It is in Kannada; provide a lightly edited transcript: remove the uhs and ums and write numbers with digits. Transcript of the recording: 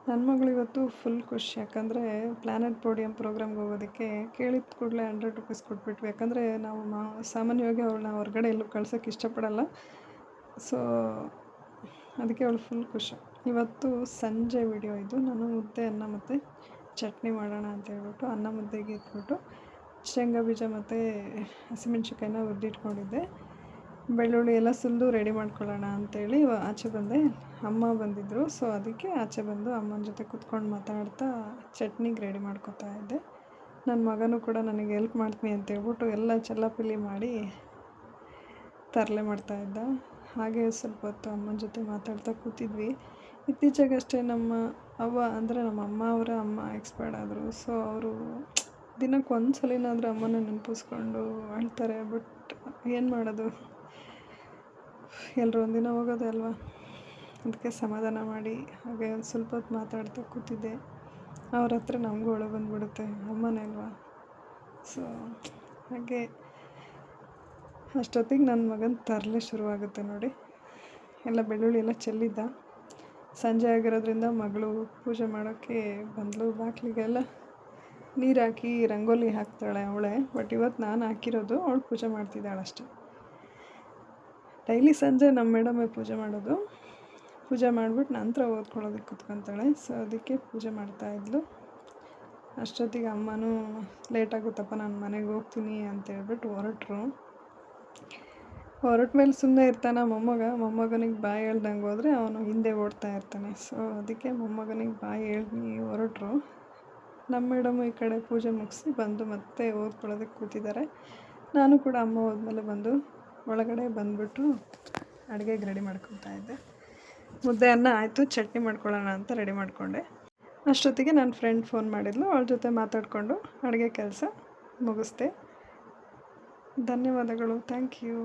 ನನ್ನ ಮಗಳು ಇವತ್ತು ಫುಲ್ ಖುಷಿ. ಯಾಕಂದರೆ ಪ್ಲಾನೆಟ್ ಪೋಡಿಯಮ್ ಪ್ರೋಗ್ರಾಮ್‌ಗೆ ಹೋಗೋದಕ್ಕೆ ಕೇಳಿದ ಕೂಡಲೇ ₹100 ಕೊಟ್ಬಿಟ್ವಿ. ಯಾಕಂದರೆ ನಾವು ಸಾಮಾನ್ಯವಾಗಿ ಅವಳನ್ನ ಹೊರಗಡೆ ಎಲ್ಲೂ ಕಳ್ಸೋಕ್ಕೆ ಇಷ್ಟಪಡಲ್ಲ. ಸೊ, ಅದಕ್ಕೆ ಅವಳು ಫುಲ್ ಖುಷಿ. ಇವತ್ತು ಸಂಜೆ ವಿಡಿಯೋ ಇದು. ನಾನು ಮುದ್ದೆ, ಅನ್ನ ಮತ್ತು ಚಟ್ನಿ ಮಾಡೋಣ ಅಂತ ಹೇಳ್ಬಿಟ್ಟು ಅನ್ನ ಮುದ್ದೆಗೆ ಇಟ್ಬಿಟ್ಟು ಶೇಂಗಾ ಬೀಜ ಮತ್ತು ಹಸಿಮೆಣ್ಸಿನ್ಕಾಯಿನ ಹುರಿದಿಟ್ಕೊಂಡಿದ್ದೆ. ಬೆಳ್ಳುಳ್ಳಿ ಎಲ್ಲ ಸುಲಿದು ರೆಡಿ ಮಾಡ್ಕೊಳ್ಳೋಣ ಅಂತೇಳಿ ಆಚೆ ಬಂದೆ. ಅಮ್ಮ ಬಂದಿದ್ದರು. ಸೊ, ಅದಕ್ಕೆ ಆಚೆ ಬಂದು ಅಮ್ಮನ ಜೊತೆ ಕೂತ್ಕೊಂಡು ಮಾತಾಡ್ತಾ ಚಟ್ನಿಗೆ ರೆಡಿ ಮಾಡ್ಕೊತಾ ಇದ್ದೆ. ನನ್ನ ಮಗನೂ ಕೂಡ ನನಗೆ ಹೆಲ್ಪ್ ಮಾಡ್ತೀನಿ ಅಂತೇಳ್ಬಿಟ್ಟು ಎಲ್ಲ ಚೆಲ್ಲಾಪಿಲ್ಲಿ ಮಾಡಿ ತರಲೆ ಮಾಡ್ತಾಯಿದ್ದ. ಹಾಗೆ ಸ್ವಲ್ಪ ಹೊತ್ತು ಅಮ್ಮನ ಜೊತೆ ಮಾತಾಡ್ತಾ ಕೂತಿದ್ವಿ. ಇತ್ತೀಚೆಗಷ್ಟೇ ನಮ್ಮ ಅವ್ವ ಅಂದರೆ ನಮ್ಮ ಅಮ್ಮ ಅವರ ಅಮ್ಮ ಎಕ್ಸ್ಪೈರ್ಡ್ ಆದರು. ಸೊ, ಅವರು ದಿನಕ್ಕೆ ಒಂದು ಸಲನಾದರೂ ಅಮ್ಮನ ನೆನಪಿಸ್ಕೊಂಡು ಅಳ್ತಾರೆ. ಬಟ್ ಏನು ಮಾಡೋದು, ಎಲ್ಲರೂ ಒಂದಿನ ಹೋಗೋದೇ ಅಲ್ವಾ. ಅದಕ್ಕೆ ಸಮಾಧಾನ ಮಾಡಿ ಹಾಗೆ ಒಂದು ಸ್ವಲ್ಪ ಹೊತ್ತು ಮಾತಾಡ್ತಾ ಕೂತಿದ್ದೆ. ಅವ್ರ ಹತ್ರ ನಮಗೂ ಅಳು ಬಂದುಬಿಡುತ್ತೆ, ಅಮ್ಮನೇ ಅಲ್ವಾ. ಸೊ, ಹಾಗೆ ಅಷ್ಟೊತ್ತಿಗೆ ನನ್ನ ಮಗನ ತರಲೆ ಶುರುವಾಗುತ್ತೆ ನೋಡಿ. ಎಲ್ಲ ಬೆಳ್ಳುಳ್ಳಿ ಎಲ್ಲ ಚೆಲ್ಲಿದ್ದ. ಸಂಜೆ ಆಗಿರೋದ್ರಿಂದ ಮಗಳು ಪೂಜೆ ಮಾಡೋಕ್ಕೆ ಬಂದಳು. ಬಾಗಿಲಿಗೆಲ್ಲ ನೀರು ಹಾಕಿ ರಂಗೋಲಿ ಹಾಕ್ತಾಳೆ ಅವಳೇ. ಬಟ್ ಇವತ್ತು ನಾನು ಹಾಕಿರೋದು, ಅವಳು ಪೂಜೆ ಮಾಡ್ತಿದ್ದಾಳೆ ಅಷ್ಟೆ. ಡೈಲಿ ಸಂಜೆ ನಮ್ಮ ಮೇಡಮೇ ಪೂಜೆ ಮಾಡೋದು. ಪೂಜೆ ಮಾಡಿಬಿಟ್ಟು ನಂತರ ಓದ್ಕೊಳ್ಳೋದಕ್ಕೆ ಕುತ್ಕೊತಾಳೆ. ಸೊ, ಅದಕ್ಕೆ ಪೂಜೆ ಮಾಡ್ತಾಯಿದ್ಲು. ಅಷ್ಟೊತ್ತಿಗೆ ಅಮ್ಮನೂ ಲೇಟಾಗುತ್ತಪ್ಪ, ನಾನು ಮನೆಗೆ ಹೋಗ್ತೀನಿ ಅಂತೇಳ್ಬಿಟ್ಟು ಹೊರಟ ಮೇಲೆ ಸುಮ್ಮನೆ ಇರ್ತಾನೆ ಮೊಮ್ಮಗನಿಗೆ ಬಾಯಿ ಹೇಳ್ದಂಗೆ ಹೋದರೆ ಅವನು ಹಿಂದೆ ಓಡ್ತಾ ಇರ್ತಾನೆ. ಸೊ, ಅದಕ್ಕೆ ಮೊಮ್ಮಗನಿಗೆ ಬಾಯಿ ಹೇಳಿ ಹೊರಟರು. ನಮ್ಮ ಮೇಡಮು ಈ ಕಡೆ ಪೂಜೆ ಮುಗಿಸಿ ಬಂದು ಮತ್ತೆ ಓದ್ಕೊಳ್ಳೋದಕ್ಕೆ ಕೂತಿದ್ದಾರೆ. ನಾನು ಕೂಡ ಅಮ್ಮ ಹೋದ್ಮೇಲೆ ಬಂದು ಒಳಗಡೆ ಬಂದುಬಿಟ್ಟು ಅಡುಗೆಗೆ ರೆಡಿ ಮಾಡ್ಕೊತಾ ಇದ್ದೆ. ಮುದ್ದೆ ಅನ್ನ ಆಯಿತು, ಚಟ್ನಿ ಮಾಡ್ಕೊಳ್ಳೋಣ ಅಂತ ರೆಡಿ ಮಾಡಿಕೊಂಡೆ. ಅಷ್ಟೊತ್ತಿಗೆ ನನ್ನ ಫ್ರೆಂಡ್ ಫೋನ್ ಮಾಡಿದ್ಲು. ಅವಳ ಜೊತೆ ಮಾತಾಡಿಕೊಂಡು ಅಡುಗೆ ಕೆಲಸ ಮುಗಿಸ್ದೆ. ಧನ್ಯವಾದಗಳು. Thank you.